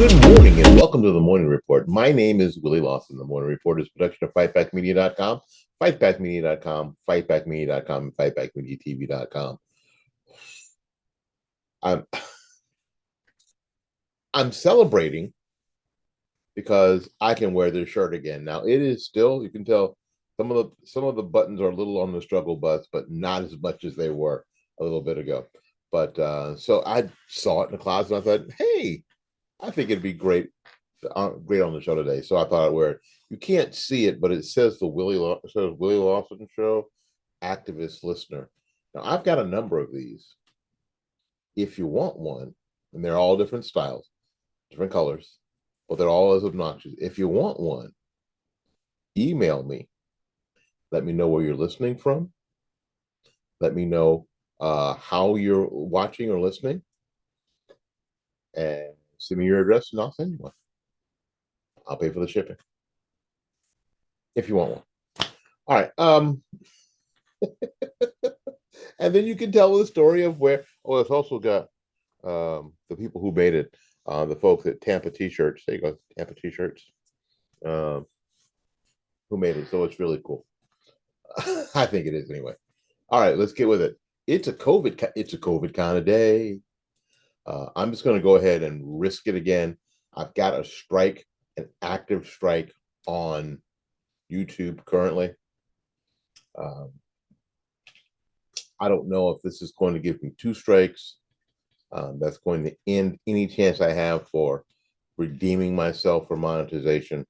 Good morning and welcome to the Morning Report. My name is Willie Lawson. The Morning Report is a production of FightBackMedia.com, FightBackMedia.com, FightBackMedia.com, and FightBackMediaTV.com. I'm I'm celebrating because I can wear this shirt again. Now it is still, you can tell some of the buttons are a little on the struggle bus, but not as much as they were a little bit ago. But so I saw it in the closet and I thought, hey, I think it'd be great on the show today. So I thought I'd wear it. You can't see it, but it says it says Willie Lawson Show, activist listener. Now I've got a number of these. If you want one, and they're all different styles, different colors, but they're all as obnoxious. If you want one, email me. Let me know where you're listening from. Let me know how you're watching or listening, and send me your address, and I'll send you one. I'll pay for the shipping if you want one. All right. And then you can tell the story of where. Oh, it's also got the people who made it, the folks at Tampa T-shirts. There you go, Tampa T-shirts. Um, who made it? So it's really cool. I think it is anyway. All right, let's get with it. It's a COVID kind of day. I'm just going to go ahead and risk it again. I've got a strike, an active strike on YouTube currently. I don't know if this is going to give me 2 strikes. That's going to end any chance I have for redeeming myself for monetization.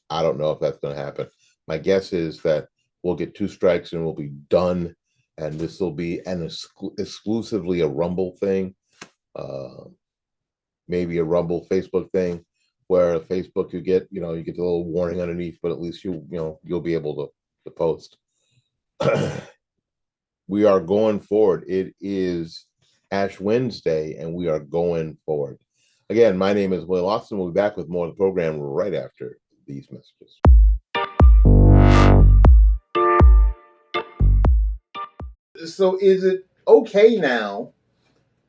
I don't know if that's going to happen. My guess is that we'll get 2 strikes and we'll be done. And this will be exclusively a Rumble thing. Maybe a Rumble Facebook thing where Facebook you get the little warning underneath, but at least you'll be able to post. We are going forward. It is Ash Wednesday, and we are going forward. Again, my name is Will Austin. We'll be back with more of the program right after these messages. So is it okay now,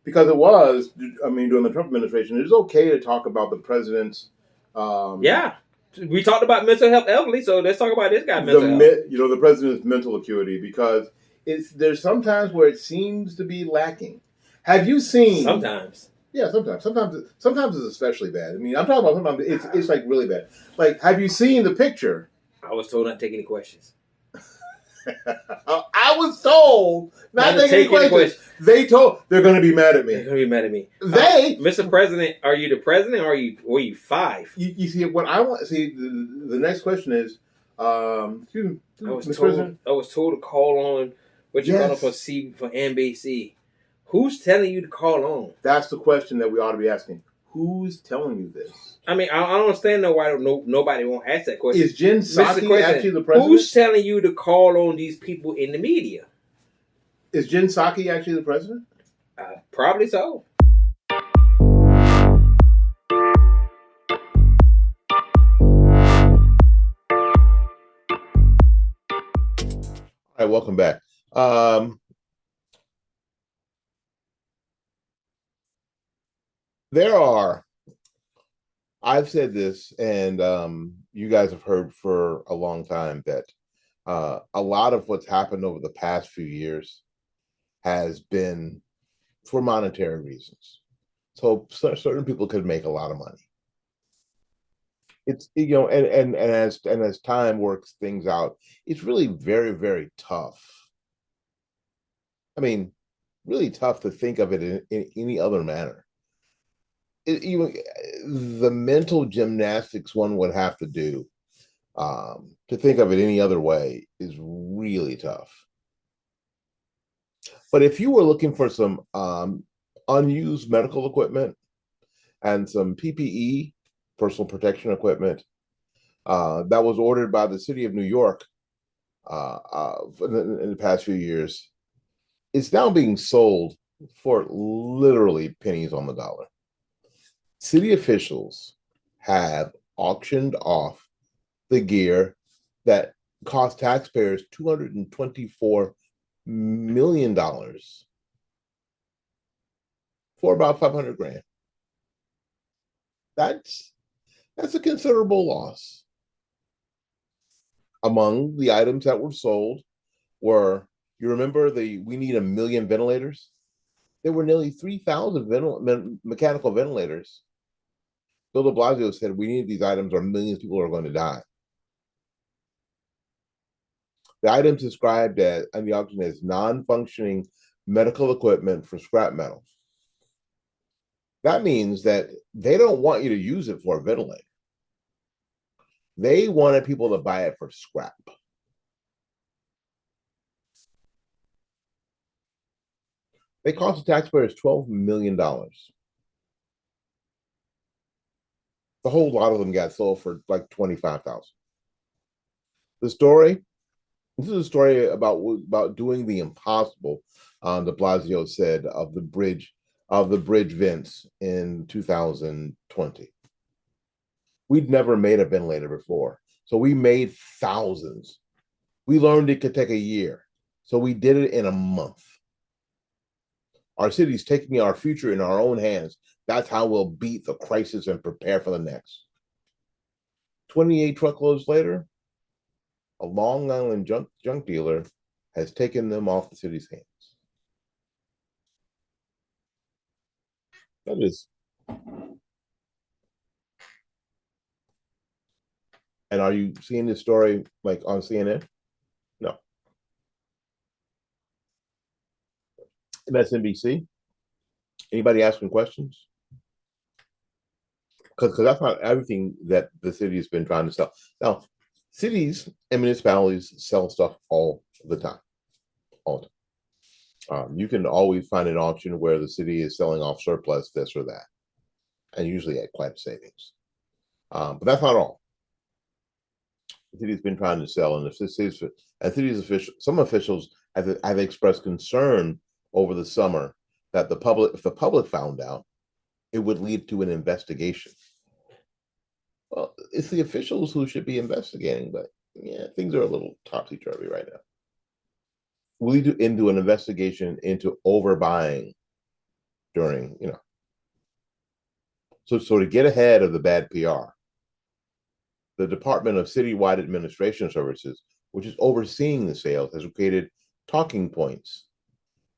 because it was, during the Trump administration, it is okay to talk about the president's yeah. We talked about mental health elderly, so let's talk about this guy's mental health. The president's mental acuity, because there's sometimes where it seems to be lacking. Have you seen? Sometimes. Yeah, sometimes. Sometimes it's especially bad. I'm talking about sometimes it's like really bad. Like, have you seen the picture? I was told not to take any questions. I was told not to take any questions. They're going to be mad at me. They're going to be mad at me. Mr. President, are you the president, or were you 5? You see, what I want. See, the next question is, excuse me, Mr. President. I was told to call on what you call for NBC. Who's telling you to call on? That's the question that we ought to be asking. Who's telling you this? I don't understand why nobody won't ask that question. Is Jen Psaki actually the president? Who's telling you to call on these people in the media? Is Jen Psaki actually the president? Probably so. All right, welcome back. I've said this, and you guys have heard for a long time that a lot of what's happened over the past few years has been for monetary reasons. So certain people could make a lot of money. It's and as time works things out, it's really very, very tough. Really tough to think of it in any other manner. Even the mental gymnastics one would have to do to think of it any other way is really tough. But if you were looking for some unused medical equipment and some PPE, personal protection equipment, that was ordered by the city of New York in the past few years, it's now being sold for literally pennies on the dollar. City officials have auctioned off the gear that cost taxpayers $224 million for about $500,000. That's a considerable loss. Among the items that were sold were, you remember we need 1 million ventilators? There were nearly 3,000 mechanical ventilators. Bill de Blasio said we need these items or millions of people are going to die. The items described on the auction as non-functioning medical equipment for scrap metal. That means that they don't want you to use it for a ventilator. They wanted people to buy it for scrap. They cost the taxpayers $12 million. The whole lot of them got sold for like 25,000. The story. This is a story about doing the impossible. De Blasio said of the bridge vents in 2020. We'd never made a ventilator before, so we made thousands. We learned it could take a year, so we did it in a month. Our city's taking our future in our own hands. That's how we'll beat the crisis and prepare for the next. 28 truckloads later, a Long Island junk dealer has taken them off the city's hands. That is. And are you seeing this story like on CNN? No. MSNBC? Anybody asking questions? Because that's not everything that the city has been trying to sell. Now, cities and municipalities sell stuff all the time. All the time. You can always find an auction where the city is selling off surplus, this or that, and usually at quite a savings. But that's not all. The city's been trying to sell, and some officials have expressed concern over the summer that if the public found out, it would lead to an investigation. Well, it's the officials who should be investigating, but yeah, things are a little topsy-turvy right now. We'll lead into an investigation into overbuying during, So to get ahead of the bad PR, the Department of Citywide Administration Services, which is overseeing the sales, has created talking points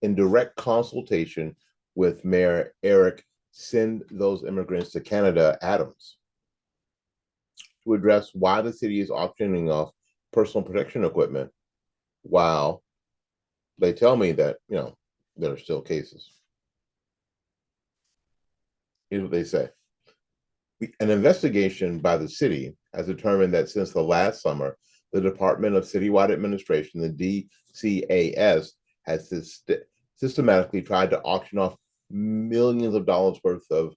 in direct consultation with Mayor Eric Send Those Immigrants to Canada Adams to address why the city is auctioning off personal protection equipment while they tell me that, there are still cases. Here's what they say. An investigation by the city has determined that since the last summer, the Department of Citywide Administration, the DCAS, has systematically tried to auction off millions of dollars worth of,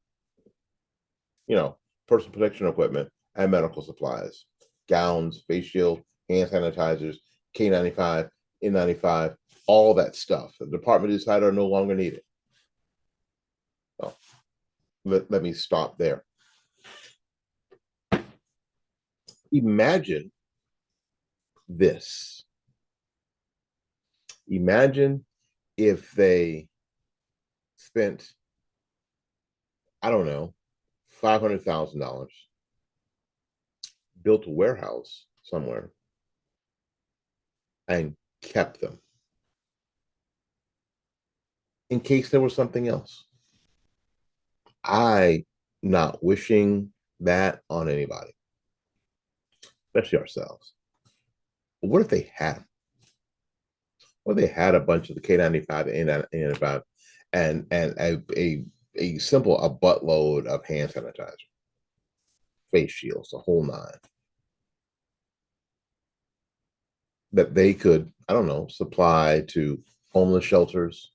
personal protection equipment and medical supplies, gowns, face shields, hand sanitizers, K95, N95, all that stuff. The department decided are no longer needed. Well, let me stop there. Imagine this. Imagine if they spent, I don't know, $500,000, built a warehouse somewhere, and kept them in case there was something else. I not wishing that on anybody, especially ourselves. But what if they had them? What if they had a bunch of the K95 and N95 and a simple buttload of hand sanitizer, face shields, the whole nine, that they could, I don't know, supply to homeless shelters.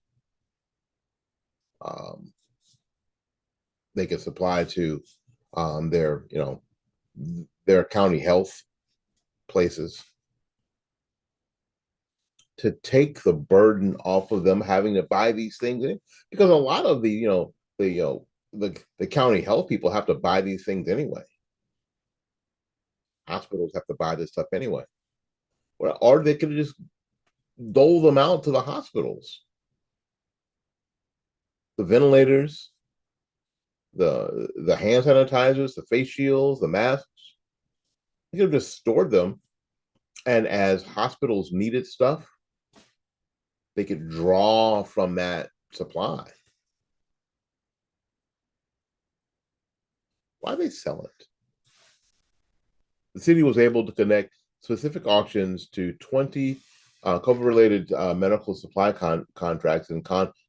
They could supply to their county health places, to take the burden off of them having to buy these things, because a lot of the county health people have to buy these things anyway. Hospitals have to buy this stuff anyway. Or they could just dole them out to the hospitals. The ventilators, the hand sanitizers, the face shields, the masks. You could have just stored them, and as hospitals needed stuff, they could draw from that supply. Why they sell it? The city was able to connect specific auctions to 20 COVID-related medical supply contracts and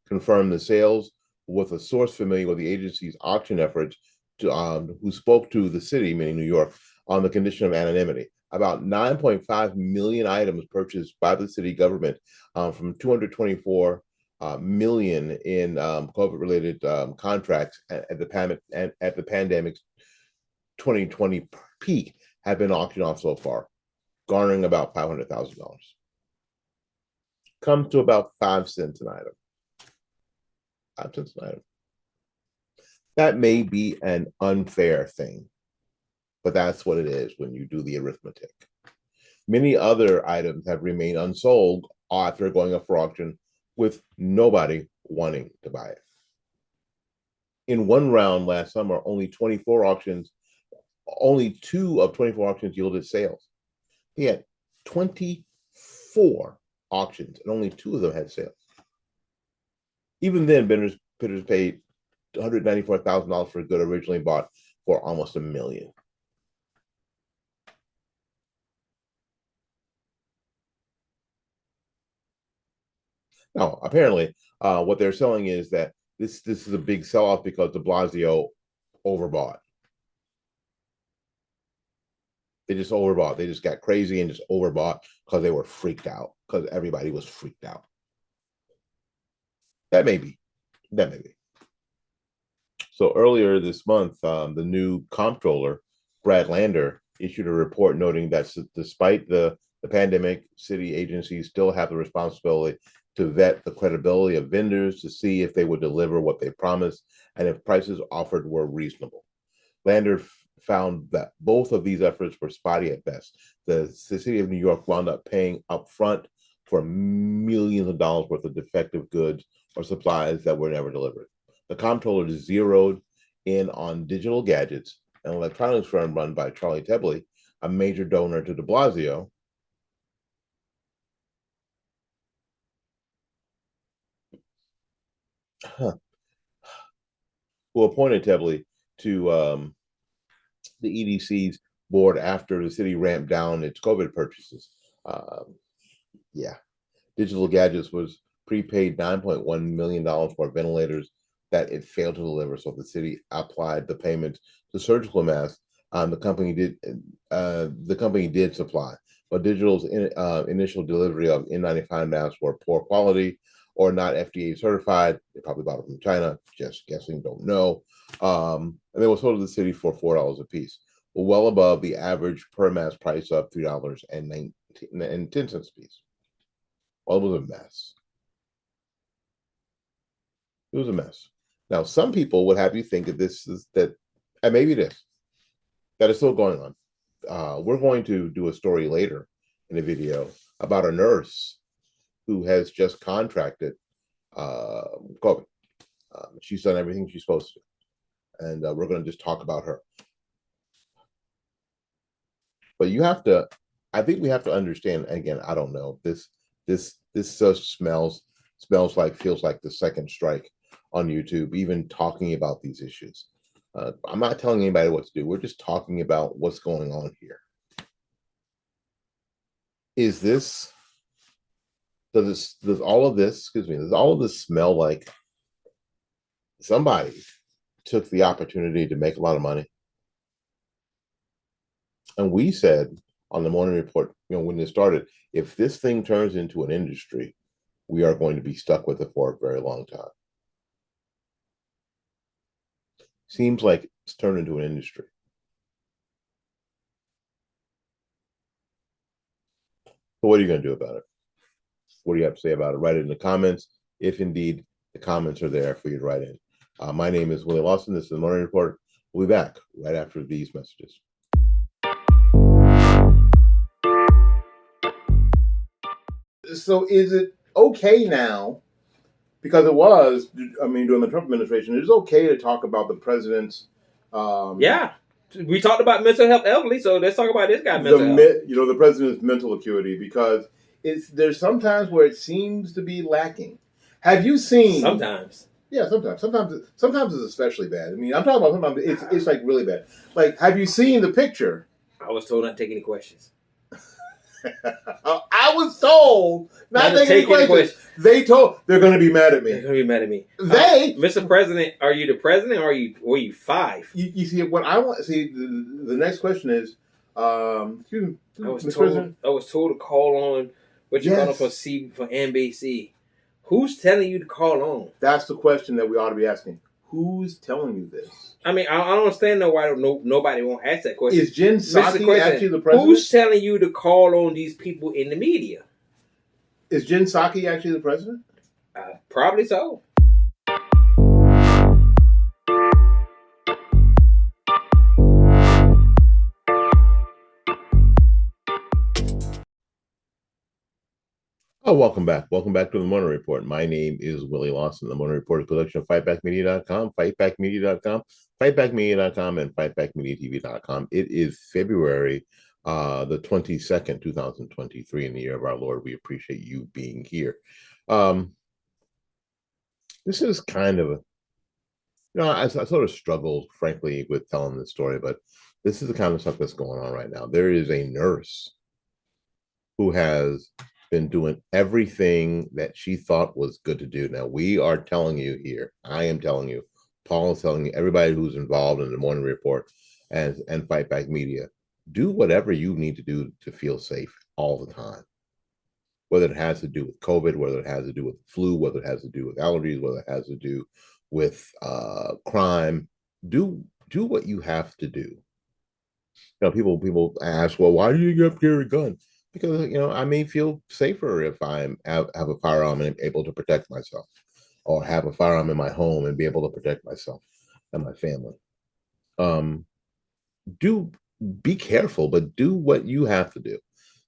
confirm the sales with a source familiar with the agency's auction efforts, who spoke to the city, meaning New York, on the condition of anonymity. About 9.5 million items purchased by the city government from 224 million in COVID-related contracts at the pandemic's 2020 peak have been auctioned off so far, garnering about $500,000. Comes to about 5 cents an item. 5 cents an item. That may be an unfair thing, but that's what it is when you do the arithmetic. Many other items have remained unsold after going up for auction, with nobody wanting to buy it. In one round last summer, only 2 of 24 auctions yielded sales. He had 24 auctions, and only 2 of them had sales. Even then, bidders paid $194,000 for a good originally bought for almost $1 million. Now, apparently, what they're selling is that this is a big sell-off because de Blasio overbought. They just overbought. They just got crazy and just overbought because they were freaked out, because everybody was freaked out. That may be. So earlier this month, the new comptroller, Brad Lander, issued a report noting that despite the pandemic, city agencies still have the responsibility to vet the credibility of vendors to see if they would deliver what they promised and if prices offered were reasonable. Lander found that both of these efforts were spotty at best. The city of New York wound up paying upfront for millions of dollars worth of defective goods or supplies that were never delivered. The comptroller zeroed in on Digital Gadgets, an electronics firm run by Charlie Tebley, a major donor to de Blasio, who appointed Tebley to the EDC's board after the city ramped down its COVID purchases. Digital Gadgets was prepaid $9.1 million for ventilators that it failed to deliver, so the city applied the payments to surgical masks. The company did supply, but Digital's initial delivery of N95 masks were poor quality or not FDA certified. They probably bought them from China. Just guessing, don't know. And they were sold to the city for $4 a piece, well above the average per mask price of $3.10 a piece. Well, it was a mess. It was a mess. Now, some people would have you think that and maybe it is, that is still going on. We're going to do a story later in a video about a nurse who has just contracted COVID. She's done everything she's supposed to, and we're going to just talk about her. But I think we have to understand. Again, I don't know. This just feels like the second strike on YouTube, even talking about these issues. I'm not telling anybody what to do. We're just talking about what's going on here. Does all of this smell like somebody took the opportunity to make a lot of money? And we said on the morning report, when it started, if this thing turns into an industry, we are going to be stuck with it for a very long time. Seems like it's turned into an industry. So what are you going to do about it? What do you have to say about it? Write it in the comments, if indeed the comments are there for you to write in. My name is Willie Lawson. This is the Morning Report. We'll be back right after these messages. So is it okay now because it was. I mean, during the Trump administration, it was okay to talk about the president's. Yeah, we talked about mental health elderly, so let's talk about this guy's mental health. The president's mental acuity, because there's sometimes where it seems to be lacking. Have you seen? Sometimes. Yeah, sometimes it's especially bad. I mean, I'm talking about sometimes it's like really bad. Like, have you seen the picture? I was told not to take any questions. I was told not to take any questions. They're going to be mad at me. They're going to be mad at me. Mr. President, are you the president or are you five? You see, what I want. See, the next question is, excuse me, I was told to call on what you call for NBC. Who's telling you to call on? That's the question that we ought to be asking. Who's telling you this? I mean, I don't understand why nobody won't ask that question. Is Jen Psaki actually the president? Who's telling you to call on these people in the media? Is Jen Psaki actually the president? Probably so. Oh, welcome back. Welcome back to the Morning Report. My name is Willie Lawson. The Morning Report is a production of FightbackMedia.com, FightbackMedia.com, FightbackMedia.com, and FightbackMediaTV.com. It is February the 22nd, 2023, in the year of our Lord. We appreciate you being here. This is kind of I sort of struggled, frankly, with telling this story, but this is the kind of stuff that's going on right now. There is a nurse who has been doing everything that she thought was good to do. Now, we are telling you here, I am telling you, Paul is telling you, everybody who's involved in the Morning Report and Fight Back Media, do whatever you need to do to feel safe all the time. Whether it has to do with COVID, whether it has to do with flu, whether it has to do with allergies, whether it has to do with crime, do what you have to do. People ask, well, why do you carry a gun? Because I may feel safer if I have a firearm and am able to protect myself, or have a firearm in my home and be able to protect myself and my family. Be careful, but do what you have to do.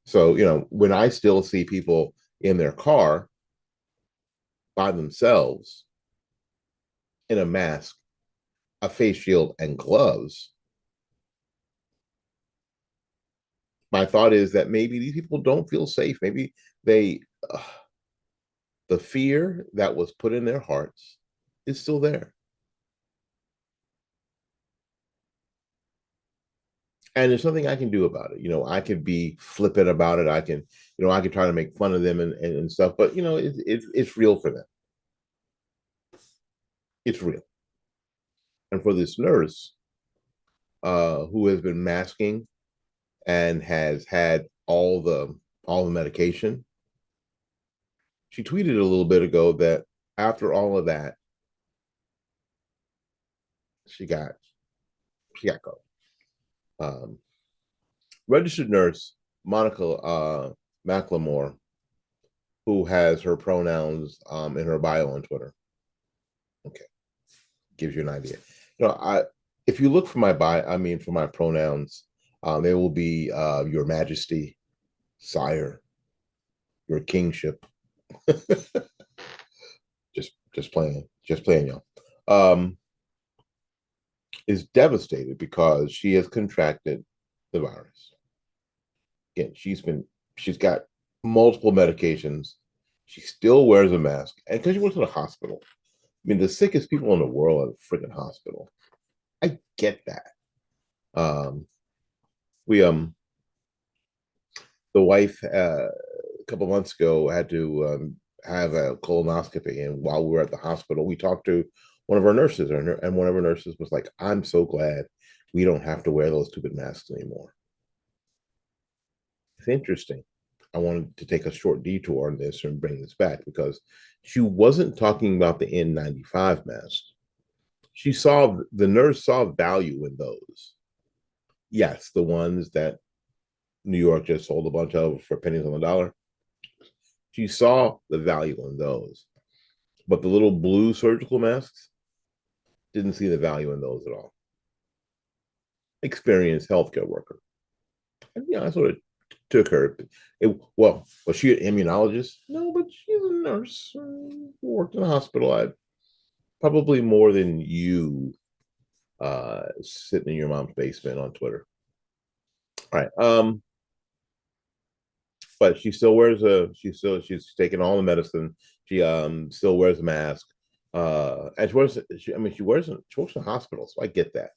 So when I still see people in their car by themselves in a mask, a face shield, and gloves, my thought is that maybe these people don't feel safe. Maybe the fear that was put in their hearts is still there. And there's nothing I can do about it. I could be flippant about it. I can try to make fun of them and stuff, but it's real for them. It's real. And for this nurse who has been masking and has had all the medication, she tweeted a little bit ago that after all of that, she got COVID. Registered nurse Monica McLemore, who has her pronouns in her bio on Twitter. Okay, gives you an idea. If you look for my bio, for my pronouns, they will be Your Majesty, Sire, Your Kingship. just playing, y'all. Is devastated because she has contracted the virus. Again, she's got multiple medications. She still wears a mask, and because she works at a hospital. The sickest people in the world are the freaking hospital. I get that. The wife a couple months ago had to have a colonoscopy, and while we were at the hospital, we talked to one of our nurses, and one of our nurses was like, "I'm so glad we don't have to wear those stupid masks anymore." It's interesting. I wanted to take a short detour on this and bring this back, because she wasn't talking about the N95 mask. The nurse saw value in those. Yes, the ones that New York just sold a bunch of for pennies on the dollar. She saw the value in those. But the little blue surgical masks, didn't see the value in those at all. Experienced healthcare worker. And I sort of took her. Was she an immunologist? No, but she's a nurse who worked in a hospital. I probably more than you sitting in your mom's basement on Twitter. All right. But she still wears she's taking all the medicine. She still wears a mask. And she works in a hospital, so I get that.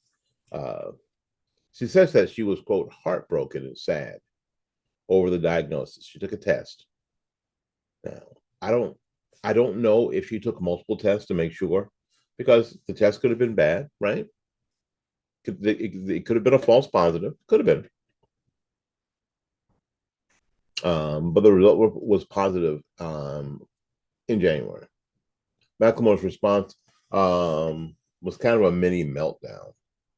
She says that she was, quote, heartbroken and sad over the diagnosis. She took a test. Now, I don't know if she took multiple tests to make sure, because the test could have been bad, right? It could have been a false positive. Could have been. But the result was positive in January. Macklemore's response was kind of a mini meltdown.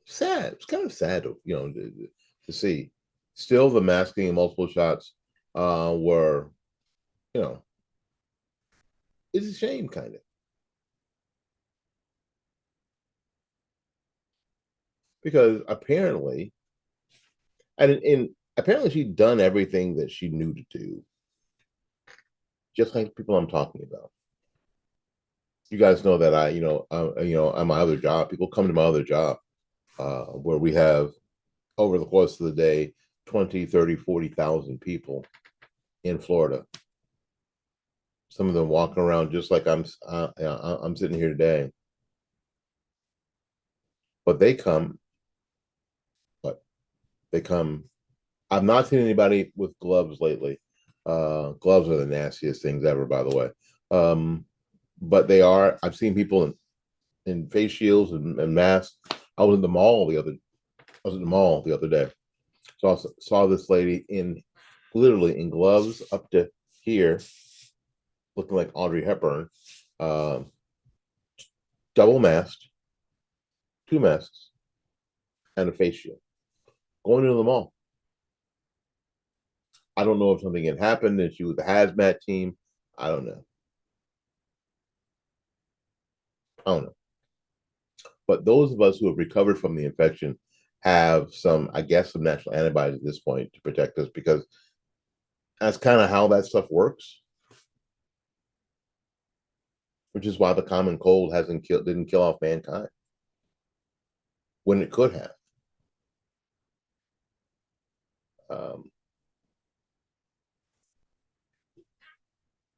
Sad. It's kind of sad, to see. Still, the masking and multiple shots were, it's a shame, kind of, because apparently, apparently she'd done everything that she knew to do, just like people I'm talking about. You guys know that on my other job, people come to my other job where we have, over the course of the day, 20, 30, 40,000 people in Florida. Some of them walking around just like I'm sitting here today. But they come. I've not seen anybody with gloves lately. Gloves are the nastiest things ever, by the way. But I've seen people in face shields and masks. I was at the mall the other day. So I saw this lady literally in gloves up to here, looking like Audrey Hepburn, double masked, 2 masks, and a face shield, going into the mall. I don't know if something had happened and she was the hazmat team. I don't know. But those of us who have recovered from the infection have some natural antibodies at this point to protect us, because that's kind of how that stuff works. Which is why the common cold didn't kill off mankind when it could have.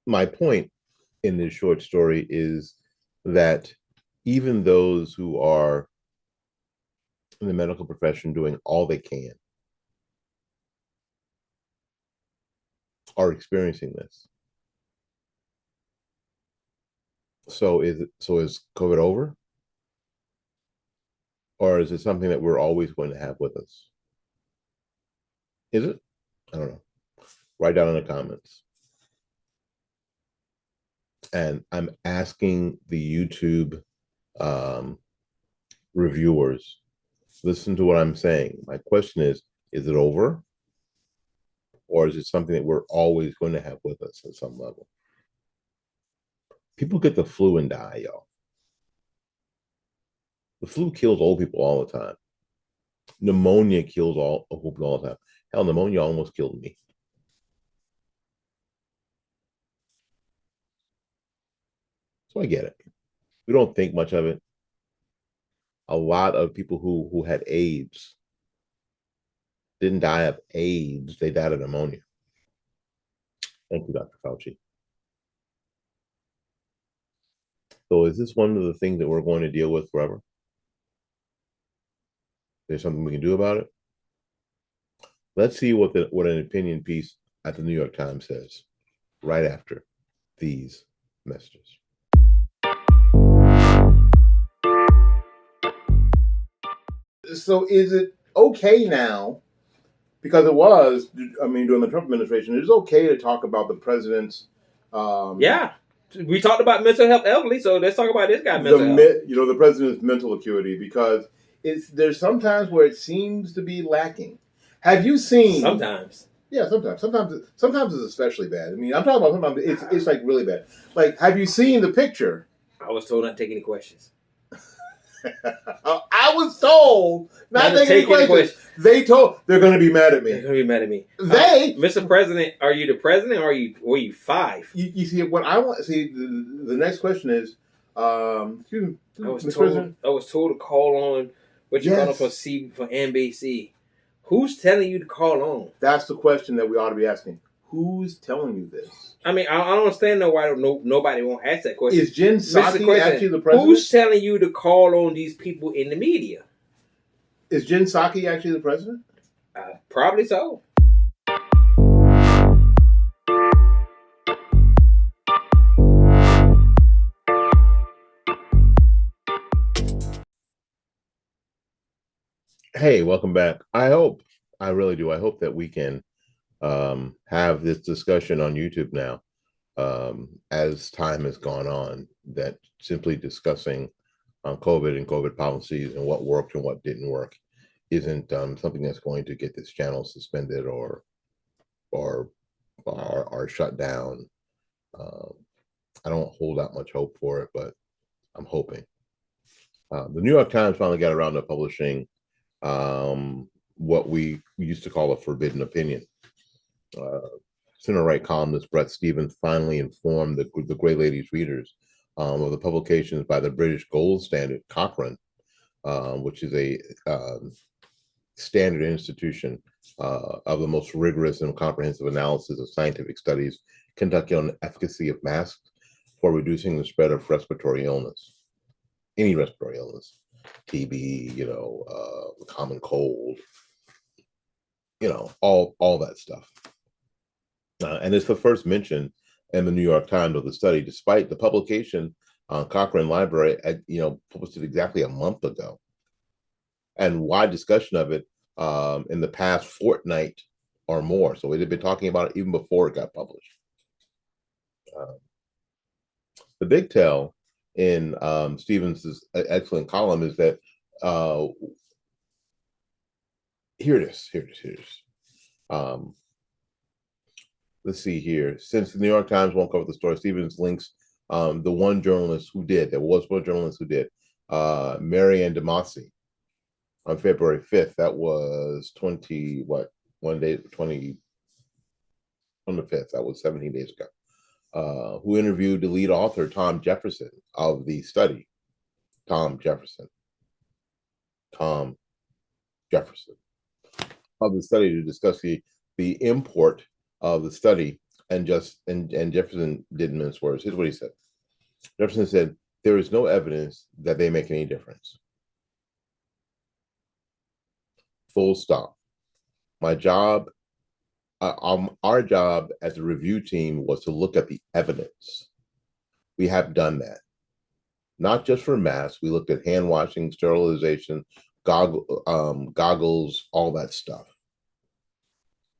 My point in this short story is that even those who are in the medical profession doing all they can are experiencing this. So is COVID over? Or is it something that we're always going to have with us? Is it? I don't know. Write down in the comments. And I'm asking the YouTube reviewers, listen to what I'm saying. My question is it over? Or is it something that we're always going to have with us at some level? People get the flu and die, y'all. The flu kills old people all the time. Pneumonia kills old people all the time. Hell, pneumonia almost killed me. So I get it. We don't think much of it. A lot of people who had AIDS didn't die of AIDS. They died of pneumonia. Thank you, Dr. Fauci. So is this one of the things that we're going to deal with forever? There's something we can do about it? Let's see what an opinion piece at the New York Times says right after these messages. So is it okay now, because it was, during the Trump administration, it is okay to talk about the president's yeah. We talked about mental health elderly, so let's talk about this guy's mental health. The president's mental acuity, because there's sometimes where it seems to be lacking. Have you seen? Sometimes. Yeah, sometimes it's especially bad. I'm talking about sometimes it's like really bad. Like, have you seen the picture? I was told not to take any questions. I was told, not taking any questions. They told they're going to be mad at me. They're going to be mad at me. They, Mr. President, are you the president or were you five? You see what I want? See, the next question is, Mr. President? I was told to call on what you call it for NBC. Who's telling you to call on? That's the question that we ought to be asking. Who's telling you this? I mean, I don't understand why nobody won't ask that question. Is Jen Psaki actually the president? Who's telling you to call on these people in the media? Is Jen Psaki actually the president? Probably so. Hey, welcome back. I really do. I hope that we can have this discussion on YouTube now, as time has gone on, that simply discussing COVID and COVID policies and what worked and what didn't work isn't something that's going to get this channel suspended or shut down. I don't hold out much hope for it, but I'm hoping. The New York Times finally got around to publishing what we used to call a forbidden opinion. Center-right columnist Bret Stephens finally informed the Grey Ladies readers of the publications by the British gold standard Cochrane, which is a standard institution of the most rigorous and comprehensive analysis of scientific studies conducted on the efficacy of masks for reducing the spread of respiratory illness, any respiratory illness, TB, common cold, all that stuff. And it's the first mention in the New York Times of the study, despite the publication on Cochrane Library, published it exactly a month ago, and wide discussion of it in the past fortnight or more. So we had been talking about it even before it got published. The big tell in Stephens' excellent column is that here it is. Let's see here. Since the New York Times won't cover the story, Stephens links the one journalist who did. There was one journalist who did, Marianne DeMasi, on February 5th. That was 20 on the 5th. That was 17 days ago. Who interviewed the lead author, Tom Jefferson, of the study. Tom Jefferson of the study, to discuss the import of the study, and Jefferson didn't mince words. Here's what he said. Jefferson said, "There is no evidence that they make any difference. Full stop. My job, our job as a review team was to look at the evidence. We have done that. Not just for masks. We looked at hand washing, sterilization, goggles, all that stuff."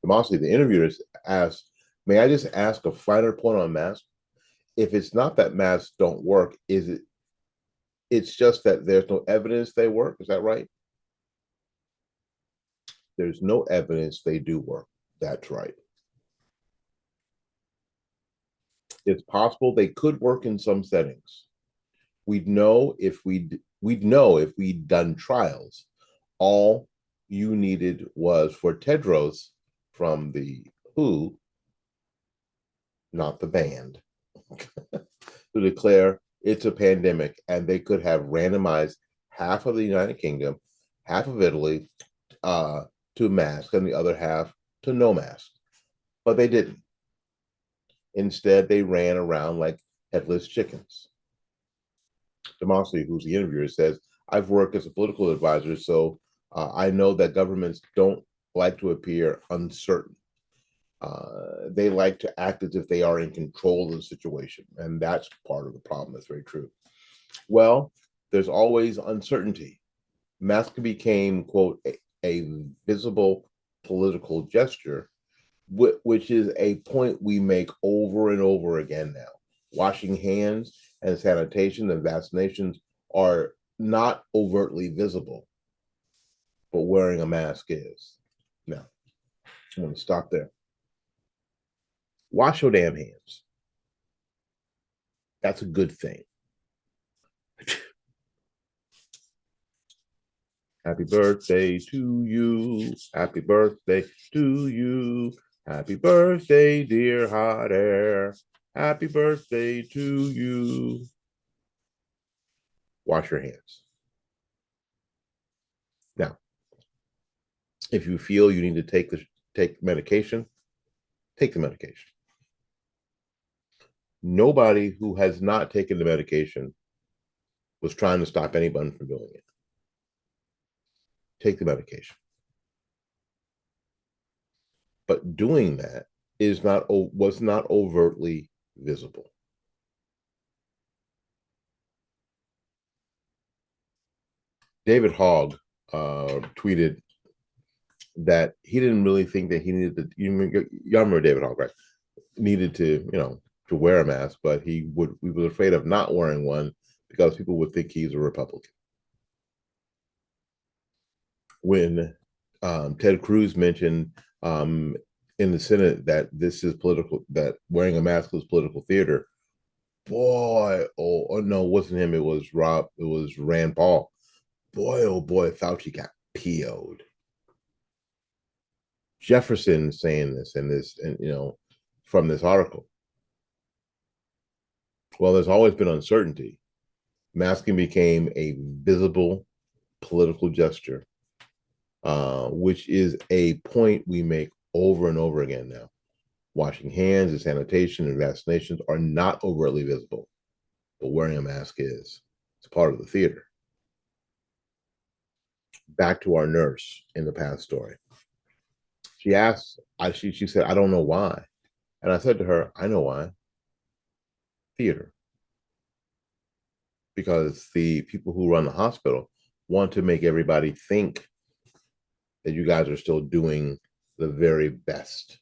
Mostly the interviewers asked, "May I just ask a finer point on masks? If it's not that masks don't work, it's just that there's no evidence they work? Is that right?" There's no evidence they do work. That's right. It's possible they could work in some settings. We'd know if we'd done trials. All you needed was for Tedros from the WHO, not the band, to declare it's a pandemic, and they could have randomized half of the United Kingdom, half of Italy, to mask, and the other half to no mask. But they didn't. Instead, they ran around like headless chickens. DeMasi, who's the interviewer, says, "I've worked as a political advisor, so I know that governments don't like to appear uncertain. They like to act as if they are in control of the situation, and that's part of the problem." That's very true. Well, there's always uncertainty. Masks became, quote, a visible political gesture, which is a point we make over and over again now. Washing hands and sanitation and vaccinations are not overtly visible, but wearing a mask is. Now, I'm going to stop there. Wash your damn hands. That's a good thing. Happy birthday to you. Happy birthday to you. Happy birthday, dear hot air. Happy birthday to you. Wash your hands. Now, if you feel you need to take medication, take the medication. Nobody who has not taken the medication was trying to stop anyone from doing it. Take the medication. But doing that was not overtly visible. David Hogg tweeted that he didn't really think that he needed to. Y'all remember David Hogg, right? Needed to, to wear a mask, but he was afraid of not wearing one because people would think he's a Republican. When Ted Cruz mentioned in the Senate that this is political, that wearing a mask was political theater, boy, oh no, it wasn't him. It was Rand Paul. Boy, oh boy, Fauci got PO'd. Jefferson saying this and from this article. Well, there's always been uncertainty. Masking became a visible political gesture, which is a point we make over and over again now. Washing hands and sanitation and vaccinations are not overtly visible, but wearing a mask is. It's part of the theater. Back to our nurse in the past story. She asked, she said, I don't know why. And I said to her, I know why. Theater. Because the people who run the hospital want to make everybody think that you guys are still doing the very best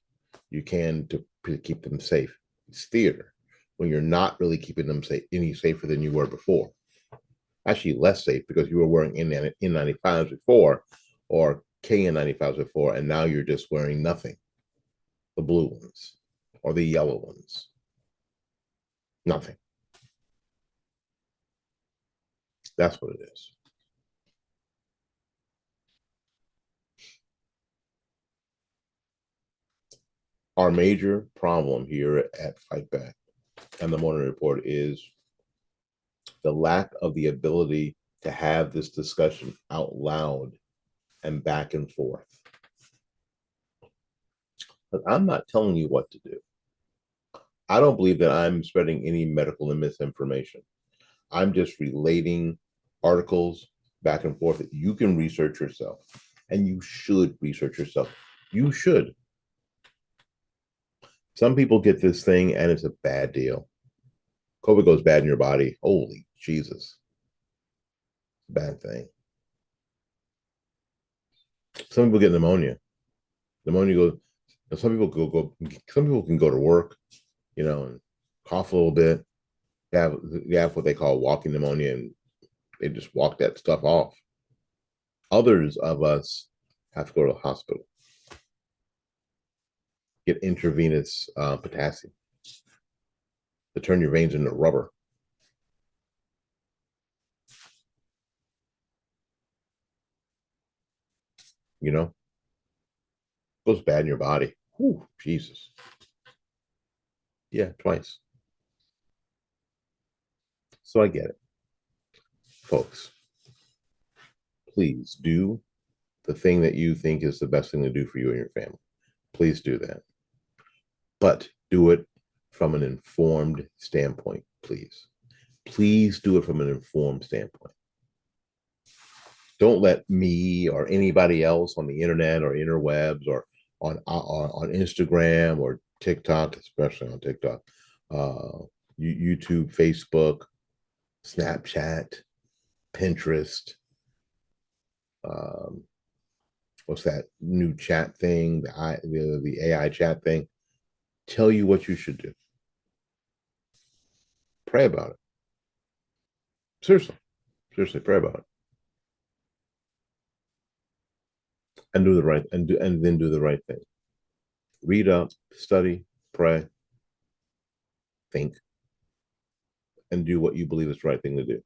you can to keep them safe. It's theater when you're not really keeping them safe any safer than you were before. Actually, less safe because you were wearing N95s before or KN95s before, and now you're just wearing nothing. The blue ones or the yellow ones. Nothing. That's what it is. Our major problem here at Fight Back and the Morning Report is the lack of the ability to have this discussion out loud and back and forth. But I'm not telling you what to do. I don't believe that I'm spreading any medical misinformation. I'm just relating articles back and forth that you can research yourself, and you should research yourself. You should. Some people get this thing and it's a bad deal. COVID goes bad in your body. Holy Jesus. Bad thing. Some people get pneumonia. Pneumonia goes, some people some people can go to work, and cough a little bit. They have what they call walking pneumonia, and they just walk that stuff off. Others of us have to go to the hospital, get intravenous potassium to turn your veins into rubber. It goes bad in your body. Whew, Jesus. Yeah, twice. So I get it. Folks, please do the thing that you think is the best thing to do for you and your family. Please do that. But do it from an informed standpoint, please. Please do it from an informed standpoint. Don't let me or anybody else on the internet or interwebs or on Instagram or TikTok, especially on TikTok, YouTube, Facebook, Snapchat, Pinterest. What's that new chat thing? The AI chat thing. Tell you what you should do. Pray about it. Seriously, pray about it, and do the right and then do the right thing. Read up, study, pray, think, and do what you believe is the right thing to do.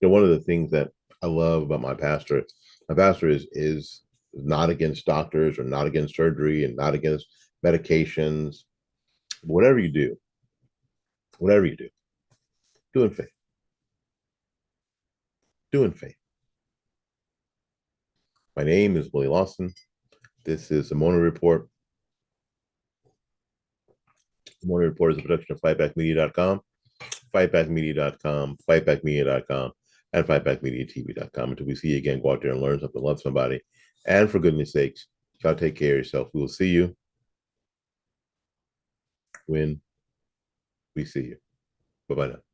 One of the things that I love about my pastor is not against doctors or not against surgery and not against medications. Whatever you do, whatever you do in faith. Do in faith. My name is Willie Lawson. This is the Morning Report. The Morning Report is a production of fightbackmedia.com, fightbackmedia.com, and fightbackmediatv.com. Until we see you again, go out there and learn something, love somebody. And for goodness sakes, y'all take care of yourself. We will see you when we see you. Bye-bye now.